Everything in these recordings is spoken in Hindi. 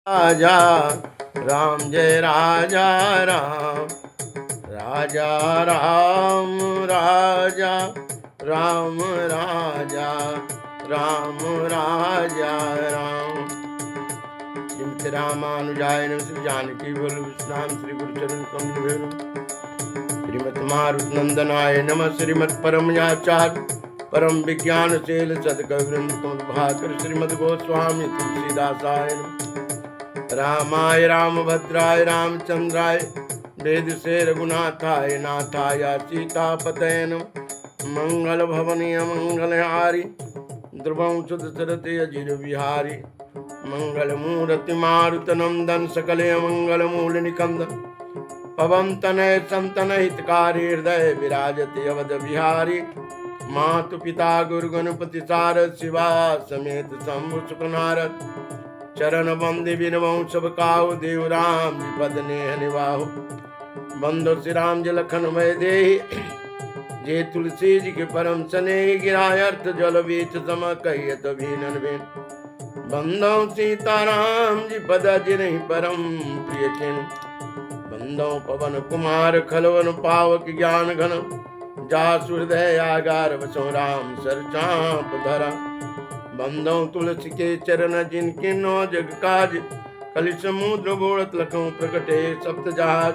राजा राम जय राजा राम, राजा राम राजा राम, राजा राम राजा राम। श्रीमती रामानुजाय नमः। श्री जानकी वल्लभ विश्राम श्री गुरुचरण कमल। श्रीमत् मारुत नंदनाय नमः। श्रीमत् परमयाचार्य परम विज्ञानशील सद्गुरुवृंद भाकर श्रीमद् गोस्वामी तुलसीदासाय नमः। रामाय रामभद्राय रामचंद्राय वेद से रघुनाथाय नाथाय सीतापतये नमः। मंगल भवनीय मंगलहारी ध्रुवं सुदशरथे अजिर बिहारी, मंगल मूर्ति मारुत नंदन सकले मंगल मूल निकंदन, पवन तनय संतन हितकारी हृदय विराजति अवध बिहारी। मातु पिता गुरु गणपति सारद शिवा समेत शंभु सुख नारद, चरण बंदे बिनवं सब काहु देव राम जी पद नेह निवाहु। बंदो श्री राम जी लखन भय देहि, जे तुलसी जी के परम स्नेहि, गिराय अर्थ जल बीच सम कहियत भीनन भेन। बंदो सीताराम जी पद जिन्हि परम प्रिय किन, बंदो पवन कुमार खलवन पावक ज्ञान घन, जासु हृदय आगार बसो राम सर चाप धरा। बंदो तुलसी के चरण जिनके नौ जग काज, कलि समुद्र बोलत लखों प्रकटे सप्त जहाज।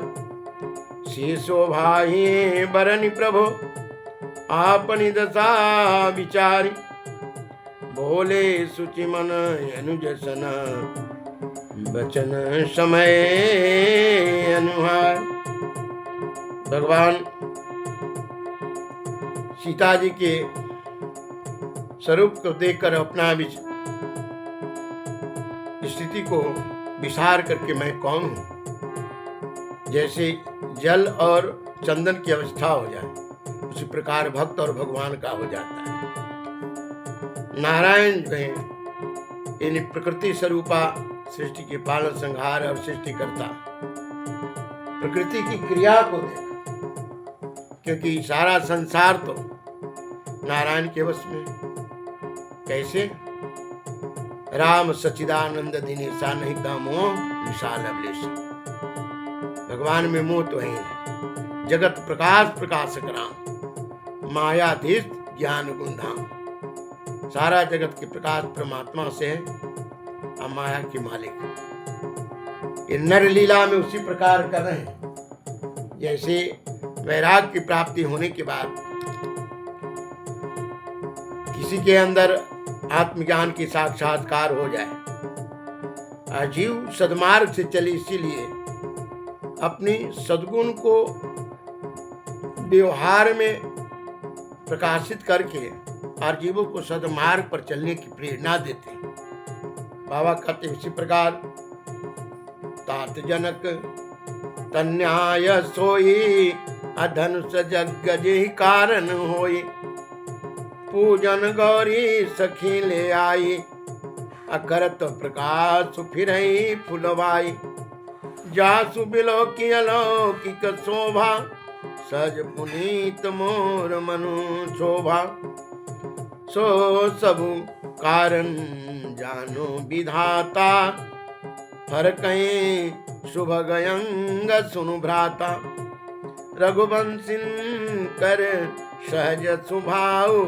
शीशो भाई बरनि प्रभु आपनि दशा विचारी, बोले सुचि मन अनुज सन बचन समय अनुहार। भगवान सीता जी के स्वरूप को देखकर अपना स्थिति को विचार करके मैं कौन हूं, जैसे जल और चंदन की अवस्था हो जाए उसी प्रकार भक्त और भगवान का हो जाता है। नारायण जो है इन प्रकृति स्वरूपा सृष्टि के पालन संहार और सृष्टि करता, प्रकृति की क्रिया को देख, क्योंकि सारा संसार तो नारायण के वश में। कैसे? राम सच्चिदानंद दिनेशा नहीं का मोह विशाल अभिलेष। भगवान में मोह तो है। जगत प्रकाश प्रकाशक राम, मायाधीश ज्ञान गुणधाम। सारा जगत के प्रकाश परमात्मा से है और माया के मालिक। ये नर लीला में उसी प्रकार कर रहे हैं जैसे वैराग्य की प्राप्ति होने के बाद किसी के अंदर आत्मज्ञान की साक्षात्कार हो जाए। जीव सद्मार्ग से चले, इसीलिए अपनी सद्गुण को व्यवहार में प्रकाशित करके और जीवों को सद्मार्ग पर चलने की प्रेरणा देते हैं। बाबा कहते इसी प्रकार, तात जनक तन्याय सोई, अधनुष जग जेहि कारण होई। पूजन गौरी सखी ले आई, अकरत प्रकाश फिरई फुलवाई। जासु बिलोकी अलौकिक शोभा, सज पुनीत मोर मनु शोभा। सो सबु कारण जानो विधाता, हर कहीं शुभ गयंग सुनु भ्राता। रघुवंशिन कर सहज सुभाऊ,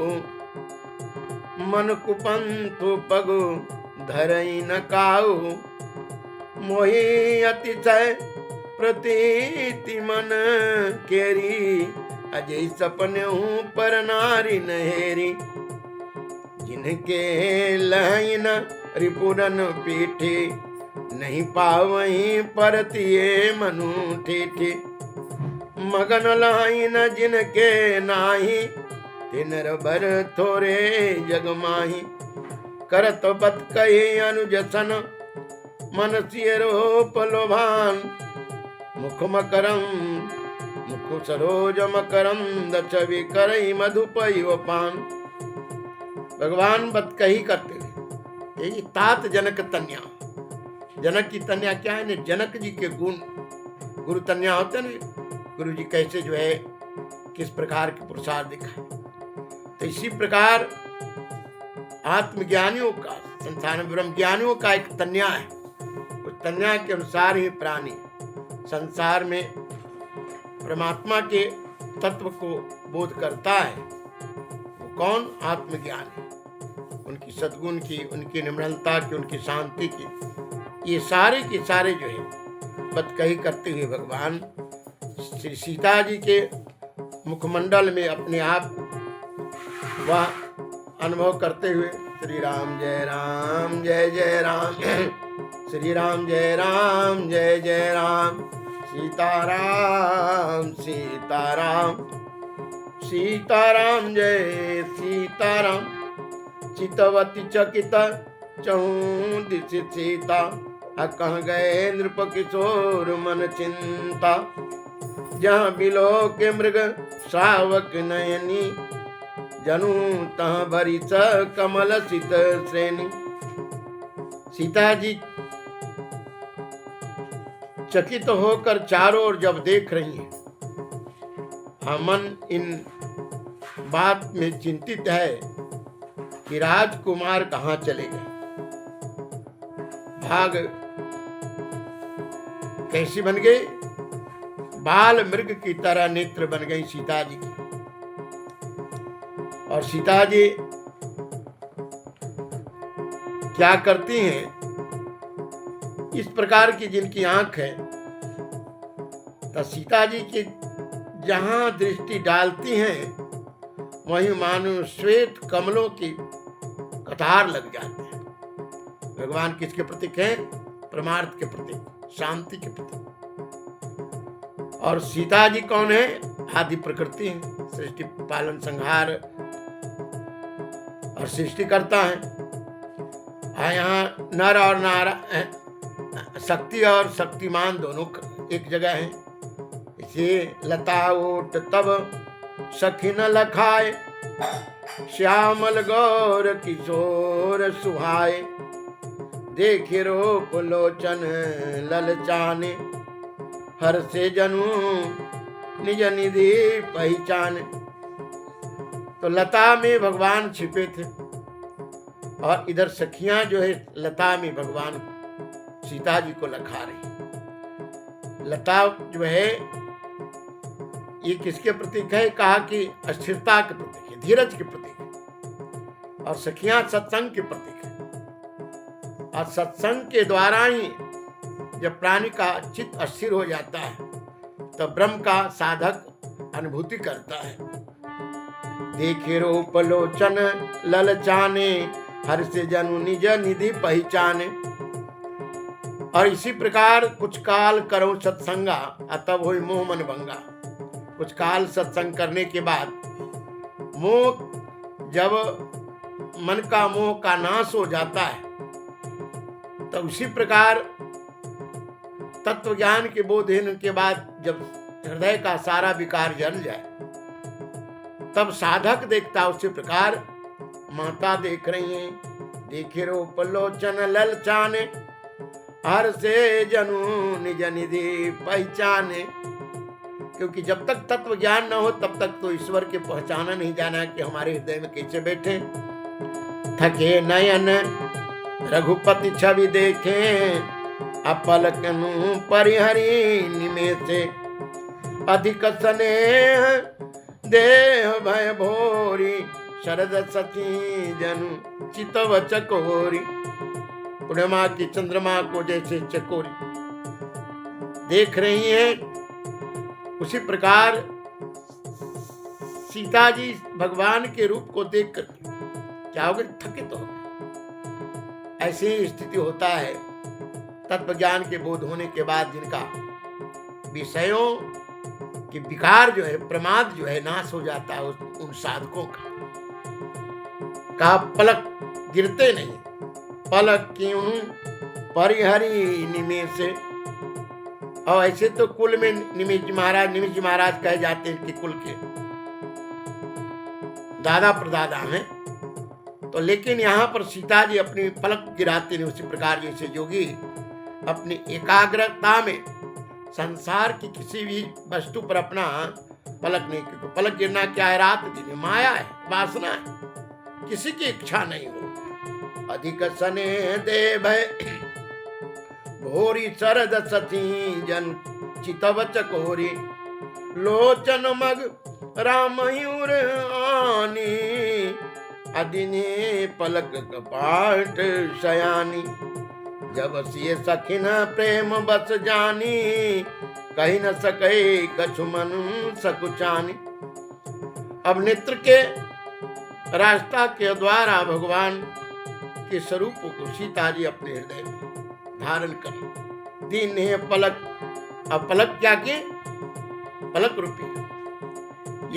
मन कुपंथु पगु धरई न काऊ। मोहि अतिशय प्रतीति मन केरी, अजय सपने हूँ पर नारी नहेरी। जिनके लहन रिपुरन पीठी, नहीं पावहीं परतिये मनु ठीठी। मगन लाइन जिनके नाही, तिनर बर थोरे जग माही। करत बत कही अनुजसन, मन सियरो लोभान। मुख मकरम मुख सरोज मकरंद, छवि करई मधुपई पान। भगवान बत कही करते थे। यही तात जनक तन्या। जनक की तन्या क्या है? जनक जी के गुण। गुरु तन्या होते ना, गुरु जी कैसे जो है किस प्रकार के पुरुषार्थ दिखाए। तो इसी प्रकार आत्मज्ञानियों का, संसार में ब्रह्म ज्ञानियों का एक तन्या है। वो चैतन्य के अनुसार ही प्राणी संसार में परमात्मा के तत्व को बोध करता है। वो कौन? आत्मज्ञान है। उनकी सद्गुण की, उनकी निर्मलता की, उनकी शांति की, ये सारे के सारे जो है बतकही करते हुए भगवान श्री सीता जी के मुखमंडल में अपने आप वह अनुभव करते हुए श्री राम जय जय राम, श्री राम जय जय राम, सीताराम सीताराम, सीताराम जय सीताराम, चितवती चकित चहूँ दिशि सीता, कहाँ गए नृप किशोर मन चिंता, जहाँ बिलो के मृग श्रावक नयनी, जनु तहाँ भरी स कमल सित श्रेणी। सीता जी चकित होकर चारों ओर जब देख रही हैं, मन इन बात में चिंतित है कि राजकुमार कहाँ चले गए, भाग कैसी बन गई? बाल मृग की तरह नेत्र बन गई सीता जी की। और सीता जी क्या करती हैं? इस प्रकार की जिनकी आंख है, तो सीता जी की जहां दृष्टि डालती हैं वहीं मानो श्वेत कमलों की कतार लग जाती है। भगवान किसके प्रतीक हैं? परमार्थ के प्रतीक, शांति के प्रतीक। और सीता जी कौन है? आदि प्रकृति है, सृष्टि पालन संहार और सृष्टि करता है। यहाँ नर और नारा, शक्ति और शक्तिमान दोनों एक जगह है। इसे लता ओट तब सखी न लखाए, श्यामल गौर किशोर सुहाए, देखे रूप लोचन ललचाने, हर से जनु निज निधि पहचाने। तो लता में भगवान छिपे थे और इधर सखियां जो है लता में भगवान सीता जी को लखा रही। लता जो है ये किसके प्रतीक है? कहा कि अस्थिरता के प्रतीक है, धीरज के प्रतीक है। और सखियां सत्संग के प्रतीक है। और सत्संग के द्वारा ही जब प्राणी का चित्त अस्थिर हो जाता है तब ब्रह्म का साधक अनुभूति करता है। देखे रूप लोचन ललचाने, हर से जनु निज निधि पहचाने। और इसी प्रकार कुछ काल करो सत्संगा, तब होई मोह मन भंगा। कुछ काल सत्संग करने के बाद मोह, जब मन का मोह का नाश हो जाता है, तो उसी प्रकार तत्व ज्ञान के बोध होने के बाद जब हृदय का सारा विकार जल जाए, तब साधक देखता उसी प्रकार माता देख रही हैं। देखे रूप लोचन ललचाने, हर से जनु निज निधि पहचाने। क्योंकि जब तक तत्व ज्ञान न हो तब तक तो ईश्वर के पहचाना नहीं जाना कि हमारे हृदय में कैसे बैठे। थके नयन रघुपति छवि देखे, अपलक परिहरी निमेषे, अधिक स्नेह देह भय भोरी, शरद सची जनु चितव चकोरी। पूर्णिमा की चंद्रमा को जैसे चकोरी देख रही है, उसी प्रकार सीता जी भगवान के रूप को देखकर क्या हो गए? थकित हो गए। ऐसी ही स्थिति होता है तत्व ज्ञान के बोध होने के बाद, जिनका विषयों की विकार जो है, प्रमाद जो है नाश हो जाता है उन साधकों का पलक गिरते नहीं। पलक क्यों परिहरी निमेषे। और ऐसे तो कुल में निमिष जी महाराज कहे जाते हैं कि कुल के दादा प्रदादा हैं। तो लेकिन यहाँ पर सीता जी अपनी पलक गिराते नहीं। उसी प्रकार जैसे योगी अपनी एकाग्रता में संसार की किसी भी वस्तु पर अपना पलक नहीं, क्योंकि पलक गिरना क्या है? रात दिन माया है, वासना है, किसी की इच्छा नहीं हो। अधिक स्नेह दे भय भोरी शरद सती जन चितव चकोरी, लोचन मग रामयूर आनी, अदिने पलक कपाट शयानी, जब सिय सखिन प्रेम बस जानी, कही न सके कछु मन सकुचानी। अब नेत्र के रास्ता के द्वारा भगवान के स्वरूप को सीता जी अपने हृदय में धारण कर दीन है पलक। अब पलक क्या के? पलक रूपी,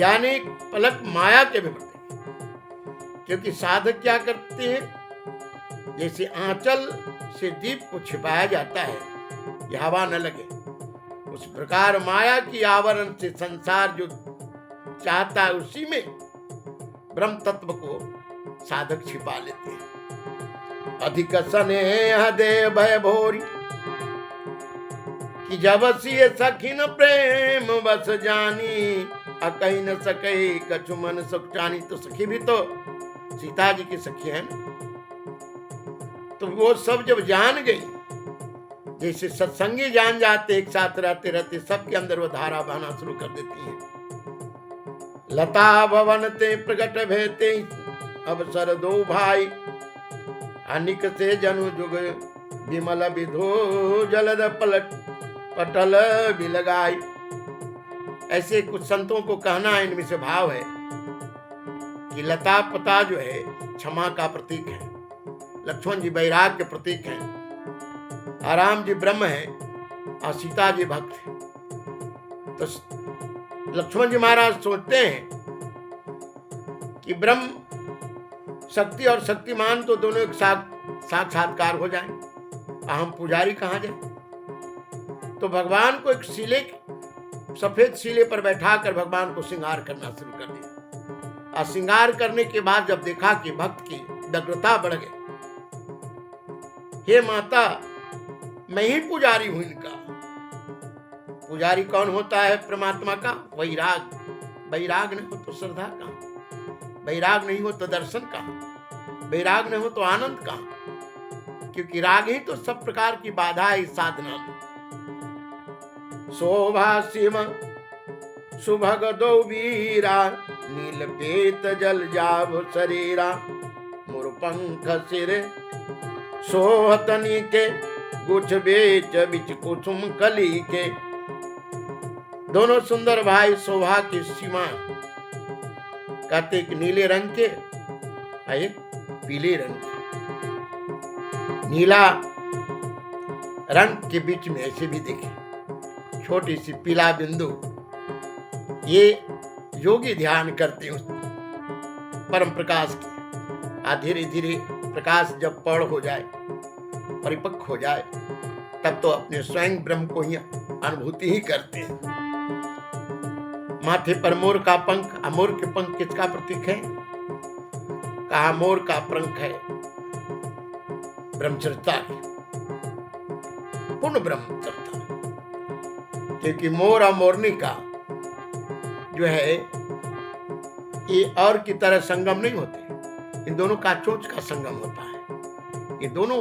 यानी पलक माया के भी प्रतीक। क्योंकि साधक क्या करते हैं, जैसे आंचल से दीप को छिपाया जाता है कि हवा न लगे, उस प्रकार माया की आवरण से संसार जो चाहता है उसी में ब्रह्म तत्व को साधक छिपा लेते हैं। अधिक स्नेह दे भय भोरी, कि जब सिय सखिन प्रेम बस जानी, अकही न सके कछु मन सुख जानी। तो सखी भी तो सीता जी की सखी है ना, तो वो सब जब जान गई, जैसे सत्संगी जान जाते, एक साथ रहते रहते सबके अंदर वो धारा बहना शुरू कर देती है। लता भवन ते प्रकट भेते, अवसर दो भाई, अनिक से जनु जुग विमल विधो, जलद पलट पटल भी लगाई। ऐसे कुछ संतों को कहना है, इनमें से भाव है कि लता पता जो है क्षमा का प्रतीक है, लक्ष्मण जी वैराग के प्रतीक हैं, राम जी ब्रह्म है और सीता जी भक्त है। तो लक्ष्मण जी महाराज सोचते हैं कि ब्रह्म शक्ति और शक्तिमान तो दोनों एक साथ साक्षात्कार हो जाए, हम पुजारी कहाँ जाए। तो भगवान को एक शिले, सफेद शिले पर बैठाकर भगवान को श्रृंगार करना शुरू कर दिया। और श्रृंगार करने के बाद जब देखा कि भक्त की व्यग्रता बढ़ गई, हे माता मैं ही पुजारी हूं इनका। पुजारी कौन होता है? परमात्मा का वैराग। वैराग नहीं हो तो श्रद्धा कहां, वैराग नहीं हो तो दर्शन कहां, वैराग नहीं हो तो आनंद कहां। क्योंकि राग ही तो सब प्रकार की बाधा है इस साधना में। शोभा सिम सुभग दो वीरा, नील पेत जल जाव शरीरा, मुरपंख सिर सोहतनी के, गुछ बेच बिच कुसुम कली के। दोनों सुंदर भाई शोभा की सीमा, कहते एक नीले रंग के एक पीले रंग के। नीला रंग के बीच में ऐसे भी देखे छोटी सी पीला बिंदु, ये योगी ध्यान करते हैं उस परम प्रकाश की। धीरे धीरे प्रकाश जब पौड़ हो जाए, परिपक्व हो जाए, तब तो अपने स्वयं ब्रह्म को ही अनुभूति ही करते हैं। माथे पर मोर का पंख, मोर के पंख किसका प्रतीक है? कहा मोर का पंख है ब्रह्मचर्या, पूर्ण ब्रह्मचर्या। क्योंकि मोर और मोरनी का जो है ये और की तरह संगम नहीं होते, इन दोनों का चोंच का संगम होता है। ये दोनों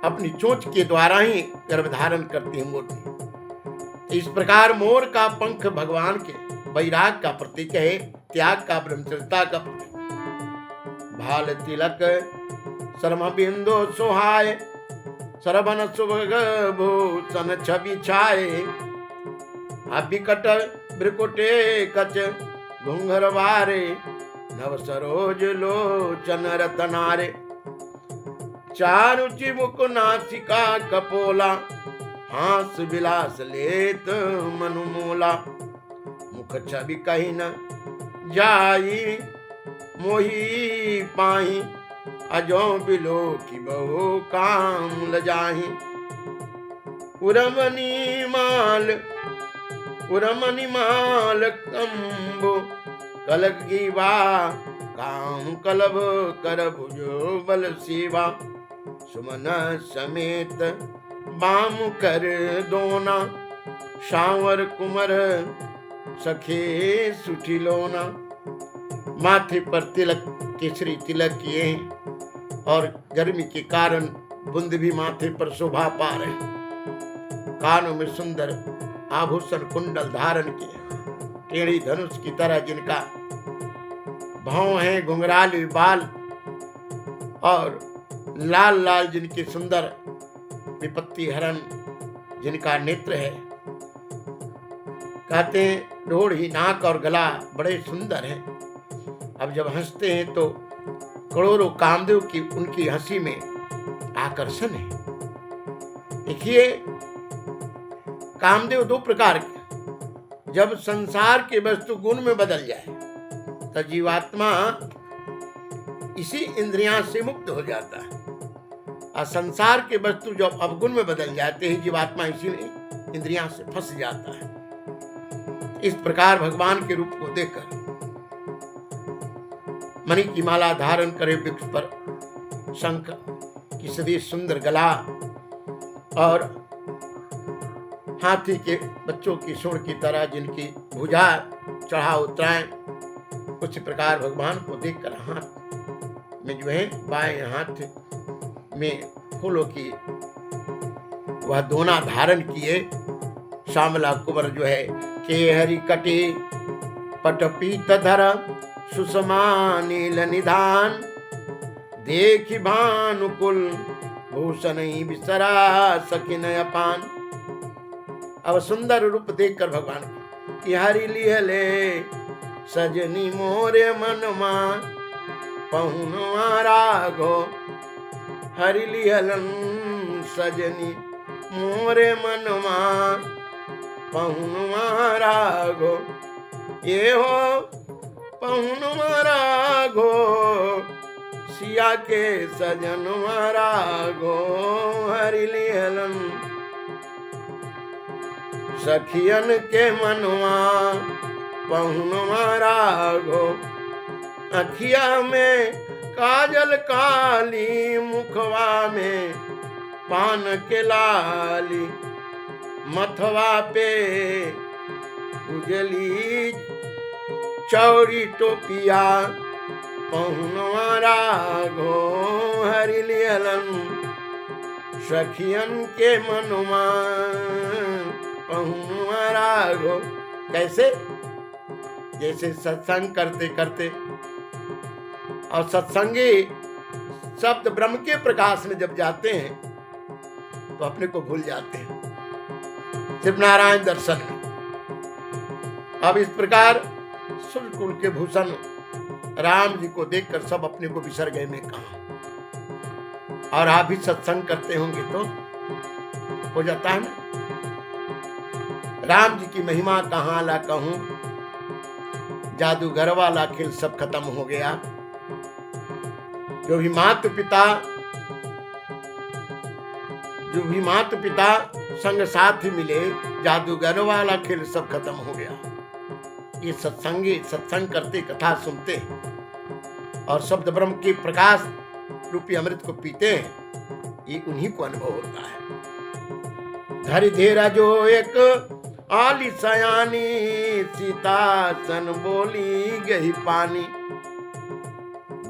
अपनी चोंच के द्वारा ही गर्भधारण करती है मूर्ति। इस प्रकार मोर का पंख भगवान के वैराग का प्रतीक है, त्याग का, ब्रह्मचर्या का प्रतीक। भाल तिलक शर्म बिंदु सुहाय, सरबन सुभग भूषण छवि छाए। विकट ब्रिकुटे कच घुंघर वारे, नव सरोज लोचन रतनारे। चारु चिमुक नासिका कपोला, हास विलास लेत मनुमूला। मुख छवि कही न जाई, मोही पाही अजो बिलो की बहु काम लजाही। उरमनी माल कंबो, कलक गीवा काम कलब कर भुजो बल सेवा। सुमन समेत बाम कर दोना, शावर कुमर सखे सुठिलोना। माथे पर तिलक, केसरी तिलक किए हैं और गर्मी के कारण बुंद भी माथे पर शोभा पा रहे, कानों में सुंदर आभूषण कुंडल धारण किए, टेढ़ी धनुष की तरह जिनका भाव है, घुंघराले बाल और लाल लाल जिनके सुंदर विपत्ति हरण जिनका नेत्र है। कहते हैं ढोढ़ी नाक और गला बड़े सुंदर हैं। अब जब हंसते हैं तो करोड़ों कामदेव की उनकी हंसी में आकर्षण है। देखिए, कामदेव दो प्रकार के, जब संसार के वस्तु गुण में बदल जाए तो जीवात्मा इसी इंद्रियां से मुक्त हो जाता है, और संसार के वस्तु जब अवगुण में बदल जाते हैं जीवात्मा इसी इंद्रियां से फंस जाता है। इस प्रकार भगवान के रूप को देखकर मणि की माला धारण करे, वृक्ष पर शंख की सदृश सुंदर गला और हाथी के बच्चों की सूंड की तरह जिनकी भुजा चढ़ा उतराएं, उसी प्रकार भगवान को देखकर हाथ में जो है बाएं हाथ में फूलों की वह दोना धारण किए, श्यामला कुंवर जो है के हरि कटे पट पीत धर सुषमा नील निधान, देखि भानुकुल भूषण ही बिसरा सकिन अपान। अब सुंदर रूप देखकर भगवान की हरि लिहले सजनी मोरे मनमा पहुनवा राघो, हरि लिहलन सजनी मोरे मनमा पहुनवा राघो, ये हो पहुनवा राघो सिया के सजनवा राघो, हरि लिहलन सखियन के मनवा पहुनवा राघो, अखिया में काजल काली मुखवा में पान के लाली, मथवा पे उजली चौड़ी टोपिया पहुनवा राघो, हरि लिहलन सखियन के मनवा पहुनवा राघो। कैसे? जैसे सत्संग करते करते और सत्संगी शब्द ब्रह्म के प्रकाश में जब जाते हैं तो अपने को भूल जाते हैं सिर्फ नारायण दर्शन में। अब इस प्रकार सूर्यकुल के भूषण राम जी को देखकर सब अपने को बिसर गए। में कहा, और आप भी सत्संग करते होंगे तो हो जाता है ना। राम जी की महिमा कहाँ ला कहूं, जादूगर वाला खेल सब खत्म हो गया। जो भी माता पिता संग साथ ही मिले, जादूगर वाला खेल सब खत्म हो गया। ये सत्संग करते, कथा सुनते और शब्द ब्रह्म के प्रकाश रूपी अमृत को पीते हैं, ये उन्हीं को अनुभव होता है। धरि धेरा जो एक आली सयानी, सीता सन बोली गही पानी,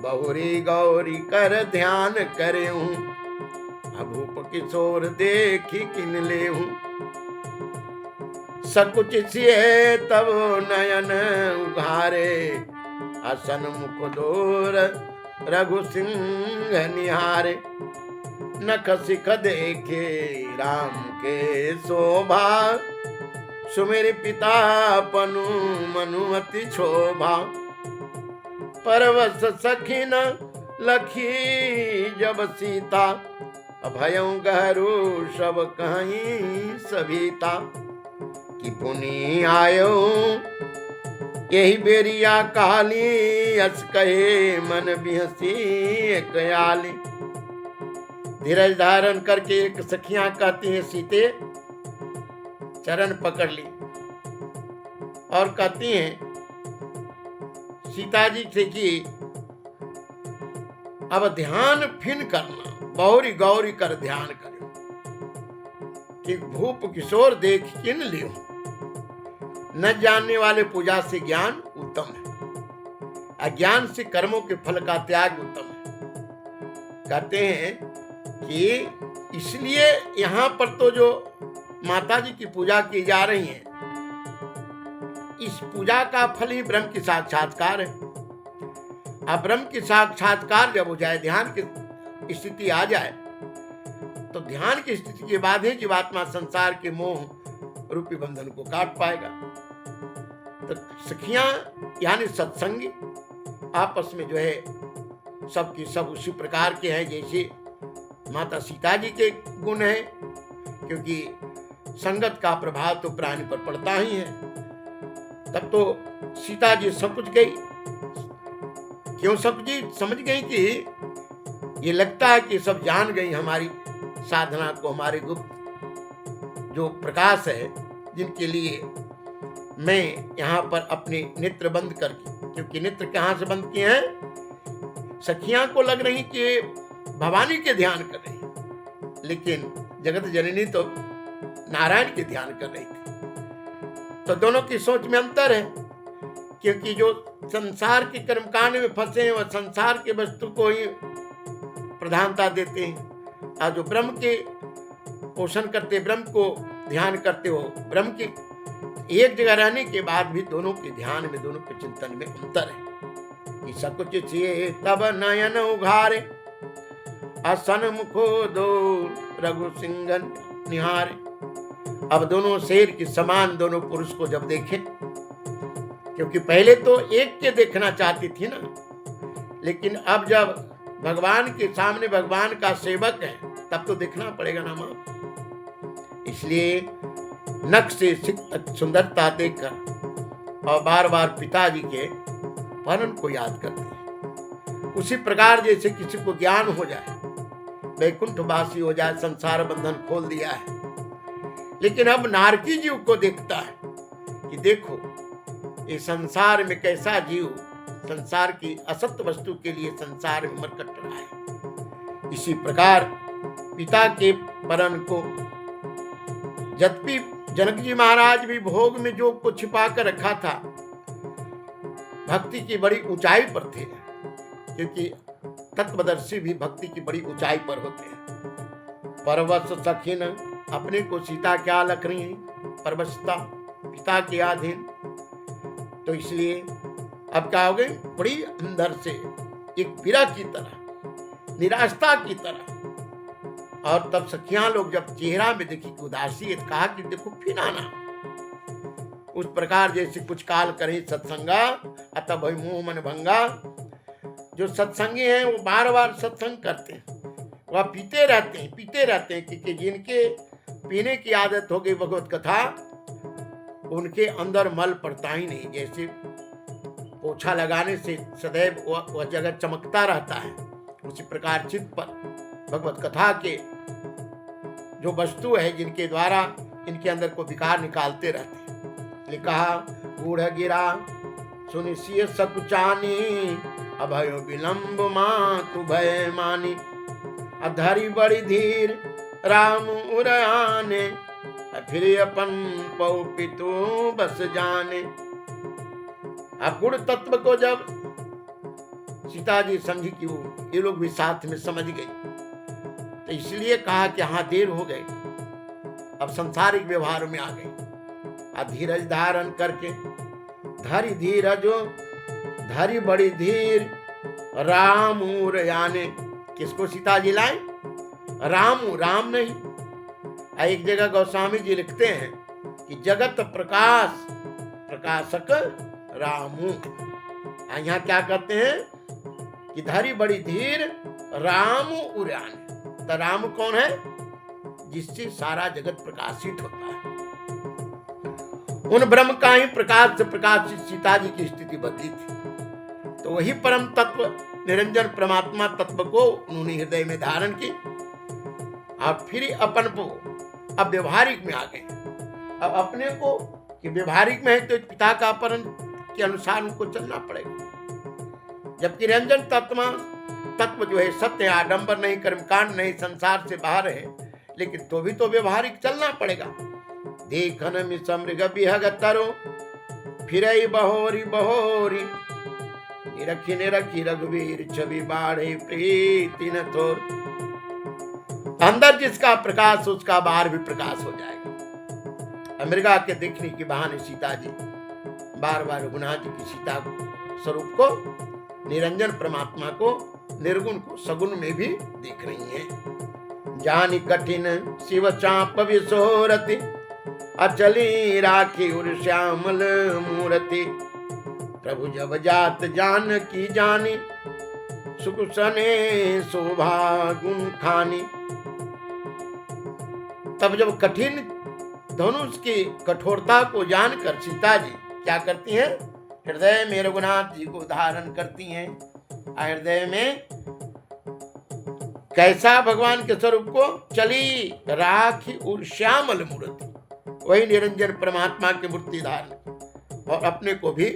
बहुरी गौरी कर ध्यान करे हूँ, अभूप किशोर देखी किन ले हूँ, सकुच सिए तब नयन उघारे, असन मुख दोर रघु सिंह निहारे, नख सिख देखे राम के शोभा, सुमेर पिता पनु मनुमति शोभा, परवश सखिन लखी जब सीता, अभयं गहरू सब कहीं सभीता, कि पुनि आयो यही बेरिया काली, अस कहे मन बिहसी एक आली। धीरज धारण करके एक सखियां कहती हैं, सीते चरण पकड़ ली और कहती हैं सीता जी से कि अब ध्यान फिन करना, गौरी गौरी कर ध्यान करो, कि भूप किशोर देख किन लियो, न जानने वाले पूजा से ज्ञान उत्तम है, अज्ञान से कर्मों के फल का त्याग उत्तम है। कहते हैं कि इसलिए यहाँ पर तो जो माता जी की पूजा की जा रही है, इस पूजा का फल ही ब्रह्म की साक्षात्कार है। अब ब्रह्म की साक्षात्कार जब हो जाए, ध्यान की स्थिति आ जाए, तो ध्यान की स्थिति के बाद ही जीवात्मा संसार के मोह रूपी बंधन को काट पाएगा। तो सखियां यानी सत्संगी आपस में जो है सबकी सब उसी प्रकार के हैं जैसे माता सीता जी के गुण हैं, क्योंकि संगत का प्रभाव तो प्राणी पर पड़ता ही है। तब तो सीता जी समझ गई। क्यों समझ गई कि ये लगता है कि सब जान गई हमारी साधना को, हमारे गुप्त जो प्रकाश है, जिनके लिए मैं यहाँ पर अपने नेत्र बंद करके, क्योंकि नेत्र कहाँ से बंद किए हैं, सखियां को लग रही कि भवानी के ध्यान कर रही, लेकिन जगत जननी तो नारायण के ध्यान कर रही थी। तो दोनों की सोच में अंतर है, क्योंकि जो संसार के कर्मकांड में फंसे हैं वह संसार के वस्तु को ही प्रधानता देते हैं, और जो ब्रह्म के पोषण करते, ब्रह्म को ध्यान करते हो, ब्रह्म की एक जगह रहने के बाद भी दोनों के ध्यान में, दोनों के चिंतन में अंतर है। कि सकुच छिए तब नयन उघारे, असन मुखो दो रघु सिंह निहारे। अब दोनों शेर के समान दोनों पुरुष को जब देखें, क्योंकि पहले तो एक के देखना चाहती थी ना, लेकिन अब जब भगवान के सामने भगवान का सेवक है, तब तो देखना पड़ेगा ना मां। इसलिए नख से सिख तक सुंदरता देखकर और बार बार पिताजी के वर्णन को याद करते हैं। उसी प्रकार जैसे किसी को ज्ञान हो जाए, वैकुंठवासी हो जाए, संसार बंधन खोल दिया है, लेकिन अब नारकी जीव को देखता है कि देखो ये संसार में कैसा जीव संसार की असत्य वस्तु के लिए संसार में मरकट रहा है। इसी प्रकार पिता के वरण को यद्यपि जनक जी महाराज भी भोग में जो कुछ छिपा कर रखा था, भक्ति की बड़ी ऊंचाई पर थे, क्योंकि तत्वदर्शी भी भक्ति की बड़ी ऊंचाई पर होते हैं। परवश सखिन अपने को सीता क्या लख रही है, परवशता पिता के अधीन। तो इसलिए अब क्या हो गई, बड़ी अंदर से एक विरह की तरह, निराशता की तरह। और तब सखियां लोग जब चेहरा में देखी उदासी, कहा कि देखो फिर आना। उस प्रकार जैसे कुछ काल करें सत्संगा अतः भई मुंह मन भंगा। जो सत्संगी हैं वो बार बार सत्संग करते हैं, वह पीते रहते हैं, क्योंकि जिनके पीने की आदत हो गई भगवत कथा, उनके अंदर मल पड़ता ही नहीं। जैसे पोछा लगाने से सदैव वह जगह चमकता रहता है, उसी प्रकार चित्त पर भगवत कथा के जो वस्तु है, जिनके द्वारा इनके अंदर को विकार निकालते रहते हैं। लिखा बूढ़ गिरा सुनिशिय सकुचानी, अभय विलंब मां तु भय मानी। अधरी बड़ी धीर राम उरयाने, फिर अपन पौ पितु बस जाने। अब गुण तत्व को जब सीता जी समझी कि वो ये लोग भी साथ में समझ गई, तो इसलिए कहा कि हाँ देर हो गई, अब संसारिक व्यवहार में आ गई। धीरज धारण करके धरी धीरजो धरी बड़ी धीर राम उरयाने। किसको सीता जी लाए, राम नहीं। एक जगह गोस्वामी जी लिखते हैं कि जगत प्रकाशक रामू। यहाँ क्या कहते हैं कि धरी बड़ी धीर राम उरयाने। तो राम कौन है, जिससे सारा जगत प्रकाशित होता है। उन ब्रह्म का ही प्रकाश से प्रकाशित सीता जी की स्थिति बदली थी। तो वही परम तत्व निरंजन परमात्मा तत्व को उन्होंने हृदय में धारण की, और फिर अपन को अब व्यवहारिक में आ गए। अब अपने को कि व्यवहारिक में है तो पिता का अपहरण के अनुसार उनको चलना पड़ेगा। जबकि निरंजन तत्व जो है सत्य, आडंबर नहीं, कर्मकांड नहीं, संसार से बाहर है, लेकिन तो भी तो व्यवहारिक चलना पड़ेगा। देखन मिसम मृग बिहग तरो, फिरई बहोरी बहोरी। निरखी रघुवीर छवि बाढ़े प्रीति न थोर। अंदर जिसका प्रकाश उसका बाहर भी प्रकाश हो जाएगा। अमेरिका के देखने के बहाने सीता जी बार बार रघुनाथ जी की सीता स्वरूप को, निरंजन परमात्मा को, निर्गुण को सगुण में भी देख रही हैं। जानी कठिन शिव चाप विसोरति, अचली राखी उर श्यामल मूर्ति। प्रभु जब जात जान की जानी, सुख सने शोभा गुण खानी। तब जब कठिन धनुष की कठोरता को जानकर सीता जी क्या करती हैं? हृदय में रघुनाथ जी को धारण करती हैं। हृदय में कैसा भगवान के स्वरूप को? चली राखी और श्यामल मूर्ति, वही निरंजन परमात्मा की मूर्ति धारण, और अपने को भी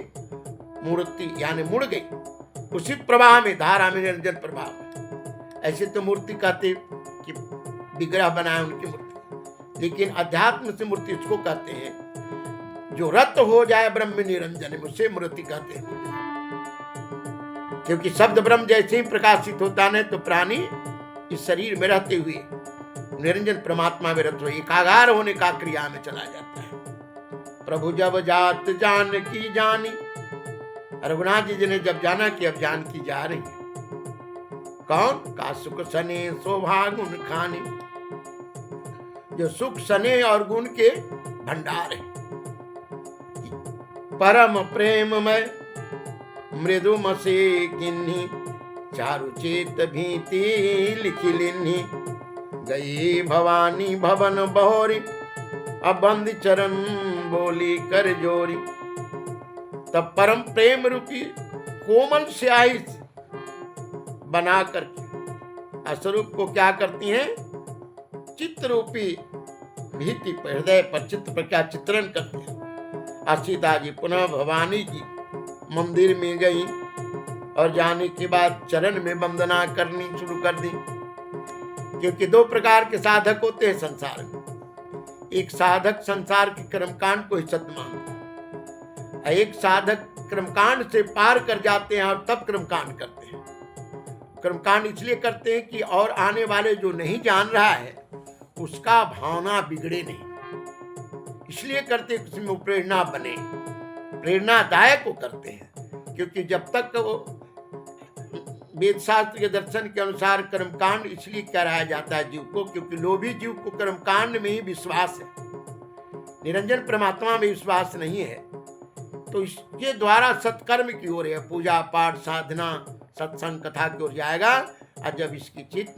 मूर्ति यानी मुड़ गई उसी प्रवाह में, धारा में, निरंजन प्रवाह में। ऐसे तो मूर्ति कहते कि विग्रह बनाए उनकी मूर्ति, लेकिन अध्यात्म से मूर्ति इसको कहते हैं जो रत हो जाए ब्रह्म निरंजन में, उसे मूर्ति कहते हैं। क्योंकि शब्द ब्रह्म जैसे ही प्रकाशित होता है तो प्राणी इस शरीर में रहते हुए निरंजन परमात्मा में रत हो एकागार होने का क्रिया में चला जाता है। प्रभु जब जात जान की जानी, रघुनाथ जी ने जब जाना कि अब जान की जा रही है। कौन? का सुख सने शोभा गुण खानी, जो सुख सने और गुण के भंडार है। परम प्रेम में मृदु मसे किन्ही, चारु चेत भीति लिखी लिन्ही। गई भवानी भवन बहोरी, अब बंद चरण बोली कर जोरी। तब परम प्रेम रूपी कोमल स्याही बना करके स्वरूप को क्या करती हैं? चित्र रूपी भीति पर, हृदय पर, चित्र पर क्या चित्रण करते हैं। सीता जी पुनः भवानी जी मंदिर में गई और जाने के बाद चरण में वंदना करनी शुरू कर दी। क्योंकि दो प्रकार के साधक होते हैं संसार में। एक साधक संसार के कर्मकांड को ही सत्य मानता है, एक साधक कर्मकांड से पार कर जाते हैं और तब कर्मकांड करते हैं। कर्मकांड इसलिए करते हैं कि और आने वाले जो नहीं जान रहा है उसका भावना बिगड़े नहीं, इसलिए करते हैं उसमें प्रेरणा बने, प्रेरणादायक को करते हैं। क्योंकि जब तक वो वेद शास्त्र के दर्शन के अनुसार कर्मकांड इसलिए कराया जाता है जीव को, क्योंकि लोभी जीव को कर्मकांड में ही विश्वास है, निरंजन परमात्मा में विश्वास नहीं है। तो इसके द्वारा सत्कर्म की ओर है, पूजा पाठ साधना सत्संग कथा की ओर जाएगा। और जब इसकी चित्त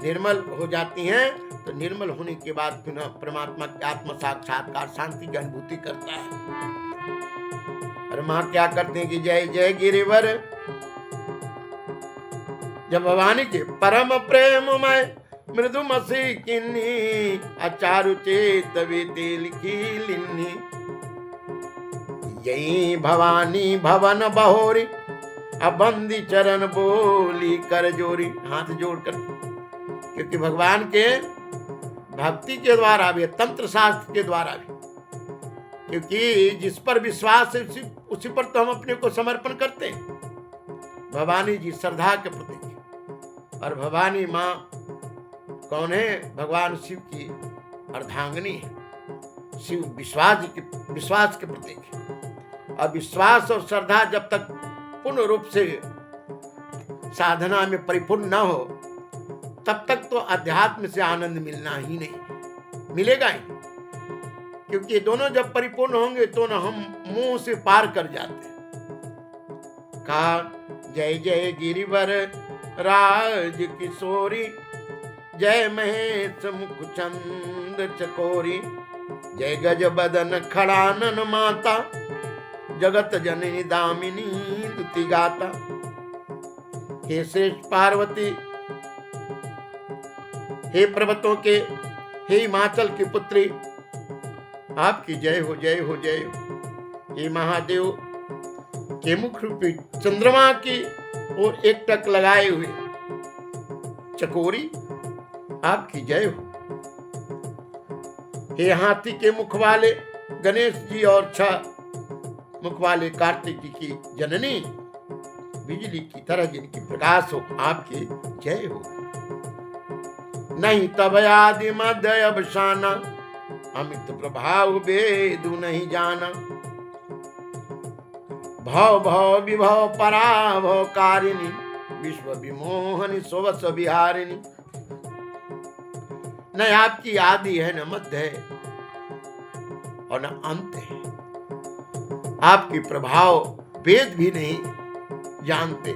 निर्मल हो जाती हैं तो निर्मल होने के बाद पुनः परमात्मा के आत्म साक्षात्कार शांति की अनुभूति करता है। और माँ क्या करते हैं कि जय जय गिरिवर, जब भवानी के परम प्रेम में मृदु मसी किन्नी, अचारु चेत वीति लिखी लिन्नी। यही भवानी भवन बहोरी, अबंदी चरण बोली कर जोरी, हाथ जोड़ कर। क्योंकि भगवान के भक्ति के द्वारा भी, तंत्र शास्त्र के द्वारा भी, क्योंकि जिस पर विश्वास है उसी पर तो हम अपने को समर्पण करते हैं। भवानी जी श्रद्धा के प्रतीक है, और भवानी माँ कौन है? भगवान शिव की अर्धांगिनी है। शिव विश्वास के प्रतीक है। और विश्वास और श्रद्धा जब तक पूर्ण रूप से साधना में परिपूर्ण न हो तब तक तो अध्यात्म से आनंद मिलना ही नहीं, मिलेगा ही। क्योंकि ये दोनों जब परिपूर्ण होंगे तो न हम मुंह से पार कर जाते हैं। कहा जय जय गिरिवर राज किशोरी, जय महेश मुख चंद चकोरी। जय गज बदन खड़ानन माता, जगत जननी दामिनी दुति गाता। हे श्रेष्ठ पार्वती, हे पर्वतों के, हे हिमाचल की पुत्री, आपकी जय हो जय हो जय हो। हे महादेव के मुख रूपी चंद्रमा की ओर एक टक लगाए हुए चकोरी, आपकी जय हो। हे हाथी के मुख वाले गणेश जी और 6 मुख वाले कार्तिक जी की जननी, बिजली की तरह जिनकी प्रकाश हो, आपकी जय हो। नहीं तब आदि मध्य अवसाना, अमित प्रभाव वेदु नहीं जाना। भव भव विभव पराभव कारिणी, विश्व विमोहनी स्वस विहारिणी। न आपकी आदि है, न मध्य है और न अंत है। आपके प्रभाव वेद भी नहीं जानते।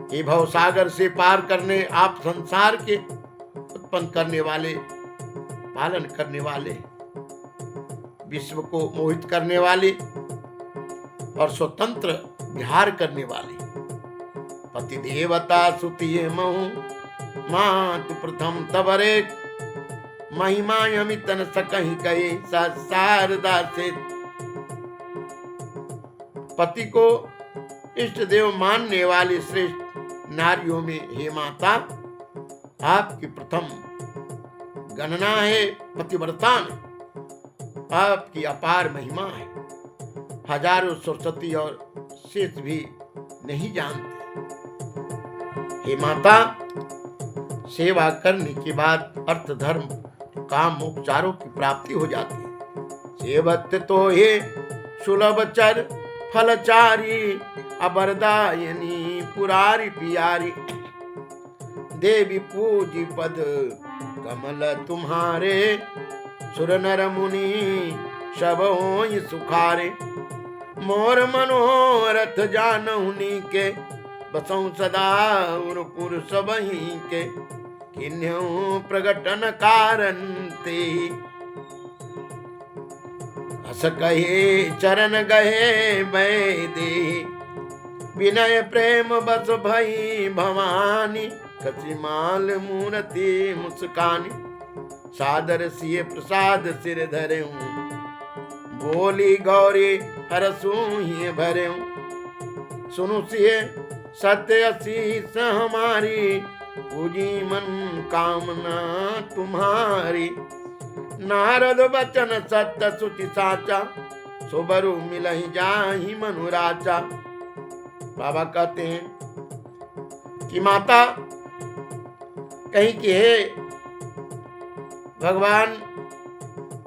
ये भव सागर से पार करने, आप संसार के उत्पन्न करने वाले, पालन करने वाले, विश्व को मोहित करने वाले और स्वतंत्र विहार करने वाले। पति देवता सुतिये महु, मातु प्रथम तबरे, महिमा अमित न सकहि कहे, शारदा से। पति को इष्ट देव मानने वाली श्रेष्ठ नारियों में हे माता, आपकी प्रथम गणना है, पतिव्रता में आपकी अपार महिमा है। हजारों सरस्वती और शेष भी नहीं जानते। हे माता, सेवा करने के बाद अर्थ धर्म काम मोक्ष चारों की प्राप्ति हो जाती है। सेवत तो हे सुलभ चर फलचारी, अबरदायनी पुरारी पियारी। देवी पूजी पद कमल तुम्हारे, सुर नर मुनि सब होय सुखारे। मोर मनोरथ जानहुनी के, बसौ सदा उरपुर सबही के। किन्हु प्रगटन कारण ते, हस कहे चरण गहे बैदे। विनय प्रेम बस भई भवानी, कचिमाल मूर्ति मुस्कानी। सादर सिय प्रसाद सिर धरे, बोली गौरी हरसू ही भरे। सुनु सिय सत्य असीस हमारी, पूजी मन कामना तुम्हारी। नारद बचन सत्य सुचि साचा, सुबरु मिलहि जाहि मनुराचा। बाबा कहते हैं कि माता कहीं कि हे भगवान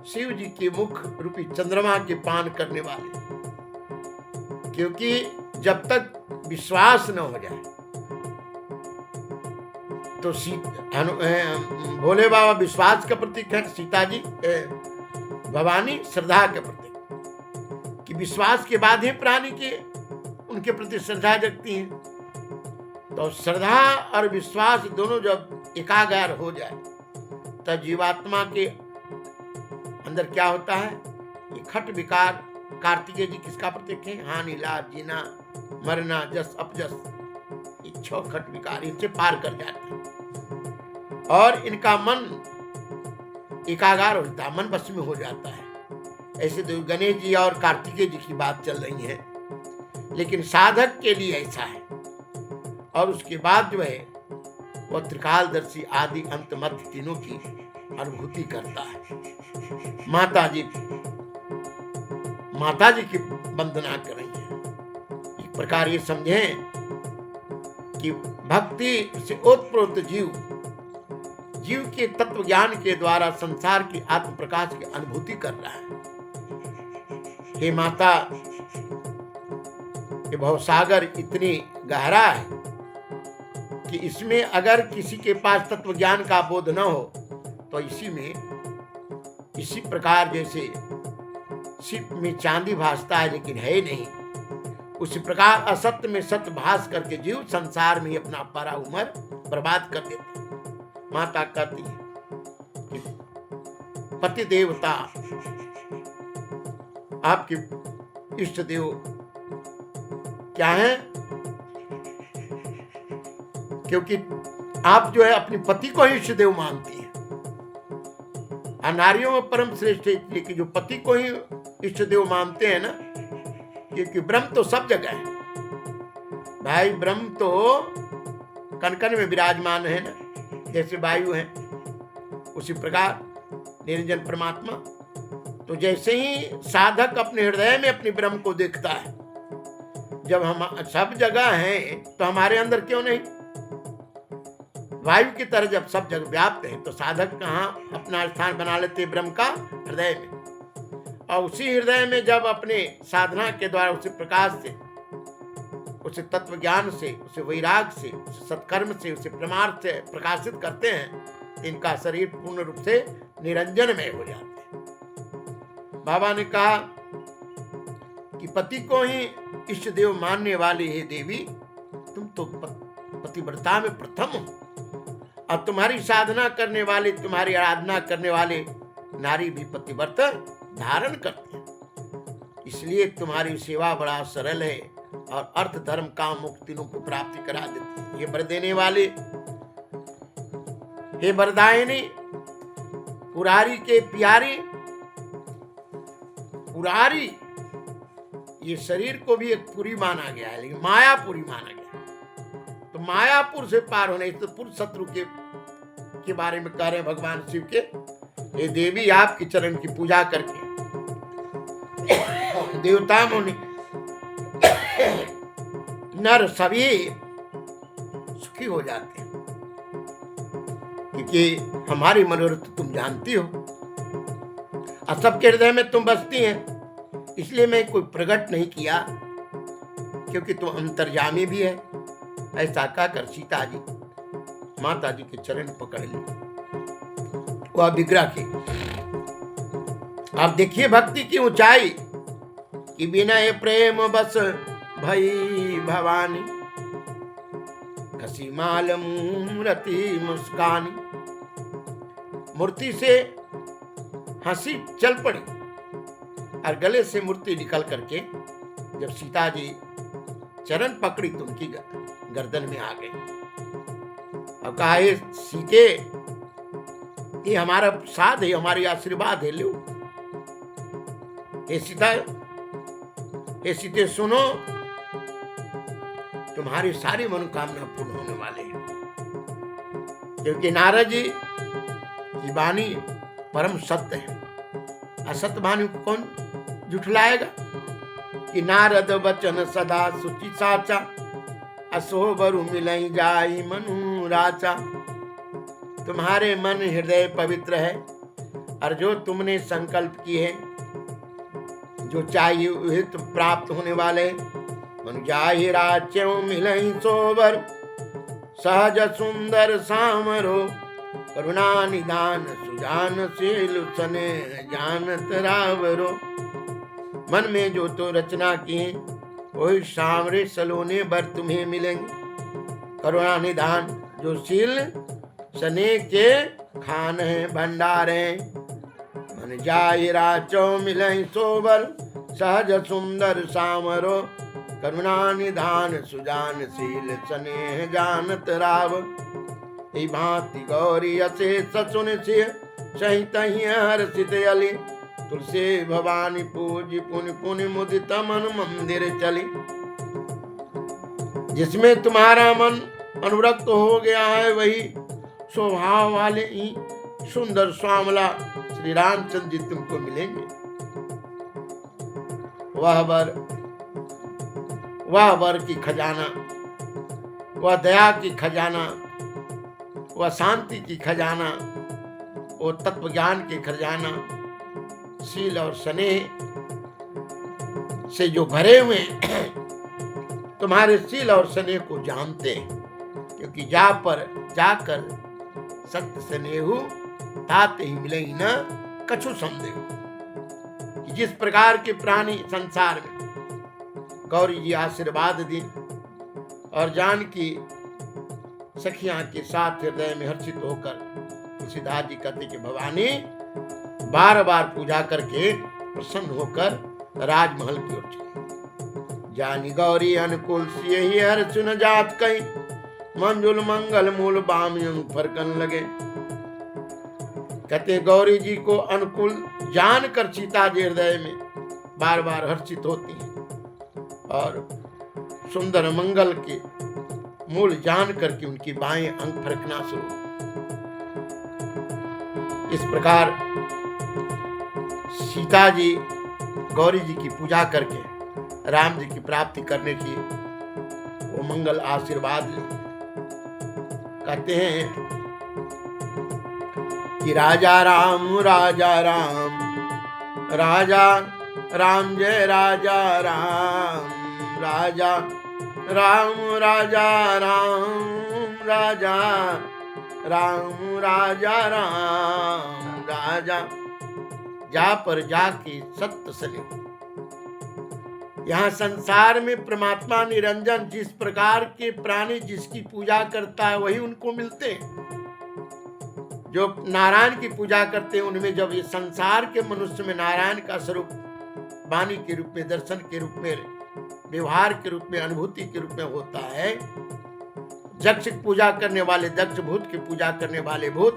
शिव जी के मुख रूपी चंद्रमा के पान करने वाले, क्योंकि जब तक विश्वास न हो जाए तो भोले बाबा विश्वास का प्रतीक है, सीता जी भवानी श्रद्धा के प्रतीक, कि विश्वास के बाद ही प्राणी के उनके प्रति श्रद्धा जगती है। तो श्रद्धा और विश्वास दोनों जब एकागार हो जाए तब जीवात्मा के अंदर क्या होता है? ये खट विकार। कार्तिकेय जी किसका प्रतीक है? हानि लाभ जीना मरना जस अपजस, ये 6 खट विकार इनसे पार कर जाते हैं और इनका मन एकागार होता है, मन बस में हो जाता है। ऐसे तो गणेश जी और कार्तिकेय जी की बात चल रही है, लेकिन साधक के लिए ऐसा है। और उसके बाद जो है वह त्रिकालदर्शी आदि अंत मध्य तीनों की अनुभूति करता है। माता जी की वंदना कर रही है। एक प्रकार ये समझें कि भक्ति से ओतप्रोत जीव के तत्व ज्ञान के द्वारा संसार की आत्म प्रकाश की अनुभूति कर रहा है। हे माता, ये भवसागर इतनी गहरा है कि इसमें अगर किसी के पास तत्व ज्ञान का बोध न हो तो इसी प्रकार जैसे शिप में चांदी भासता है लेकिन है नहीं, उसी प्रकार असत्य में सत्य भास करके जीव संसार में अपना पारा उम्र बर्बाद कर देते। माता कहती है कि पति देवता आपके इष्ट देव क्या है? क्योंकि आप जो है अपने पति को ही इष्ट देव मानती हैं। नारियों में परम श्रेष्ठ है कि जो पति को ही इष्ट देव मानते हैं ना, क्योंकि ब्रह्म तो सब जगह है भाई। ब्रह्म तो कण कण में विराजमान है ना, जैसे वायु है उसी प्रकार निरंजन परमात्मा। तो जैसे ही साधक अपने हृदय में अपने ब्रह्म को देखता है, जब हम सब जगह हैं तो हमारे अंदर क्यों नहीं? वायु की तरह जब सब जग व्याप्त है तो साधक कहाँ अपना स्थान बना लेते? ब्रह्म का हृदय में। और उसी हृदय में जब अपने साधना के द्वारा उसे प्रकाश से, उसे तत्व ज्ञान से, उसे वैराग से, उसे सत्कर्म से, उसे प्रमाद से प्रकाशित करते हैं तो इनका शरीर पूर्ण रूप से निरंजनमय हो जाते हैं। बाबा ने कहा कि पति को ही इष्ट देव मानने वाली है देवी, तुम तो पतिव्रता में प्रथम हो। अब तुम्हारी साधना करने वाले, तुम्हारी आराधना करने वाले नारी भी पतिव्रत धारण करते हैं, इसलिए तुम्हारी सेवा बड़ा सरल है और अर्थ धर्म काम मोक्ष तीनों को प्राप्ति करा देती है। ये वर देने वाले, हे वरदायिनी, पुरारी के प्यारी, पुरारी ये शरीर को भी एक पुरी माना गया है, लेकिन मायापुरी माना गया। तो मायापुर से पार होने, तो पुर शत्रु के बारे में कह रहे हैं भगवान शिव के, ये देवी आपके चरण की पूजा करके देवता मुनि नर सभी सुखी हो जाते हैं, क्योंकि हमारी मनोरथ तुम जानती हो और सबके हृदय में तुम बसती हैं। इसलिए मैं कोई प्रकट नहीं किया, क्योंकि तुम अंतर्यामी भी है। ऐसा कहकर सीता जी माता जी के चरण पकड़ ली, वह विग्रह की। आप देखिए भक्ति की ऊंचाई कि विनय प्रेम बस भई भवानी, कसी माल मूर्ति मुस्कानी। मूर्ति से हंसी चल पड़ी और गले से मूर्ति निकल करके जब सीता जी चरण पकड़ी तो उनकी गर्दन में आ गई। अब कहा, हे सीते, ये हमारा साथ है, हमारी आशीर्वाद है, लो। हे सीता, हे सीते सुनो, तुम्हारी सारी मनोकामना पूर्ण होने वाले हैं, क्योंकि नारद जी की वाणी परम सत्य है। असत्य वाणी को कौन झुठलाएगा? कि नारद वचन सदा सुचि साचा, असोबरु मिलई जाई मनु राचा। तुम्हारे मन हृदय पवित्र है और जो तुमने संकल्प किए है, जो चाहिए वही तुम प्राप्त होने वाले। मन जाहि राच्यों मिलई सोबर, सहज सुंदर सामरो, करुणा निदान सुजान शील सने जानत रावरो। मन में जो तो रचना की वही सामरे सलोने बर तुम्हें मिलेंगे। करुणा निदान जो शील सने के खान है भंडार है। मन जाहि राचो मिलई सोबर, सहज सुंदर सामरो, करुणा निधान सुजान शील स्नेह जानत राव। ई भांति गौरी अशेष सुन सिंह, सहित हर्षित अली। तुलसी भवानी पूज पुनि पुनि मुदित मन मंदिर चली। जिसमें तुम्हारा मन अनुरक्त हो गया है, वही स्वभाव वाले ही सुंदर श्यामला श्री रामचंद्र जी तुमको मिलेंगे। वह वर की खजाना, वह दया की खजाना, वह शांति की खजाना, वो तत्व ज्ञान के खजाना, शील और स्नेह से जो भरे हुए तुम्हारे शील और स्नेह को जानते हैं, क्योंकि जाकर सत्य स्नेहु ताते ही मिले ही न कछु संदेह। जिस प्रकार के प्राणी संसार में गौरी जी आशीर्वाद दी और जानकी सखियां के साथ हृदय में हर्षित होकर तुलसीदास जी कहते कि भवानी बार बार पूजा करके प्रसन्न होकर राजमहल की ओर चली। जानी गौरी अनुकूल सिय ही हर्ष न जात कहीं, मंजुल मंगल मूल बाम फरकन लगे। कहते गौरी जी को अनुकूल जानकर सीता जी हृदय में बार बार हर्षित होती हैं और सुंदर मंगल के मूल जान करके उनकी बाएं अंग फरकना शुरू। इस प्रकार सीता जी गौरी जी की पूजा करके राम जी की प्राप्ति करने की वो मंगल आशीर्वाद ली। कहते हैं कि राजा राम राजा राम, राजा राम जय राजा राम, राजा राम राजा राम, राजा राम राजा राम, राजा जा पर जाके सत्य सले। यहाँ संसार में परमात्मा निरंजन जिस प्रकार के प्राणी जिसकी पूजा करता है वही उनको मिलते हैं। जो नारायण की पूजा करते हैं उनमें जब ये संसार के मनुष्य में नारायण का स्वरूप वाणी के रूप में, दर्शन के रूप में, व्यवहार के रूप में, अनुभूति के रूप में होता है, दक्ष की पूजा करने वाले दक्ष, भूत की पूजा करने वाले भूत,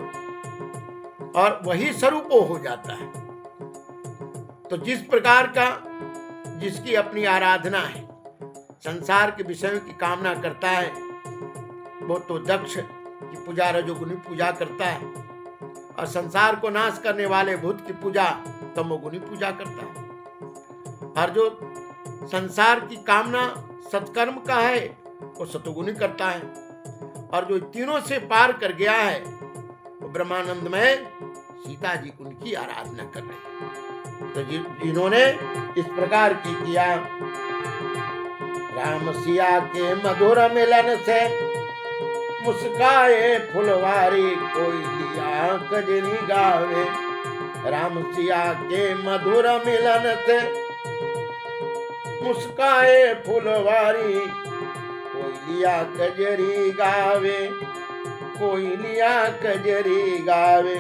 और वही स्वरूप हो जाता है। तो जिस प्रकार का जिसकी अपनी आराधना है, संसार के विषयों की कामना करता है, वो तो दक्ष की पूजा रजोगुणी पूजा करता है, और संसार को नाश करने वाले भूत की पूजा तमोगुणी पूजा करता है। और जो संसार की कामना सत्कर्म का है वो सतोगुणी करता है, और जो तीनों से पार कर गया है वो ब्रह्मानंद में सीता जी उनकी आराधना कर रहे हैं। तो जिन्होंने इस प्रकार की किया, राम सिया के मधुर मिलन से मुस्काए फुलवारी, कोई लिया कजरी गावे। राम सिया के मधुर मिलन से मुस्काए फुलवारी, कोई लिया कजरी गावे, कोई लिया कजरी गावे।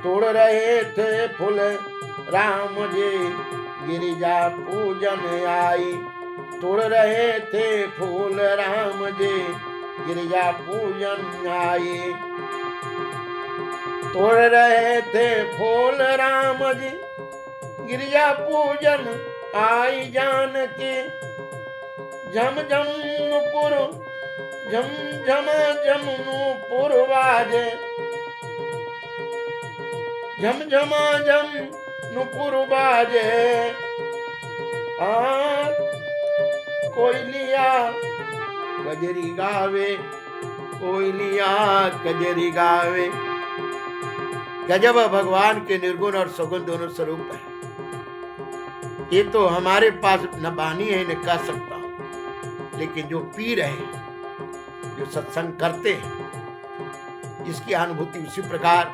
तोड़ रहे थे फूल राम जी गिरिजा पूजन आई, तोड़ रहे थे फूल राम जी गिरिजा पूजन आई, तोड़ रहे थे फूल राम जी गिरिजा पूजन आई। जानकी झम झमपुर झम झम जमुनुपुर बाजे, झम झम जमुनुपुर बाजे। कोयलिया कजरी गावे, कोयलिया कजरी गावे। गजब भगवान के निर्गुण और सगुण दोनों स्वरूप है। ये तो हमारे पास न बानी है न कह सकता, लेकिन जो पी रहे हैं, जो सत्संग करते हैं, जिसकी अनुभूति उसी प्रकार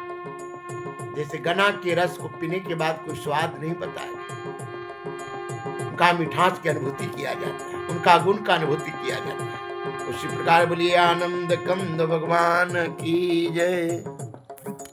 जैसे गन्ना के रस को पीने के बाद कोई स्वाद नहीं बताएगा, उनका मिठास की अनुभूति किया जाता है, उनका गुण का अनुभूति किया जाता है। उसी प्रकार बोलिए आनंद कंद भगवान की जय।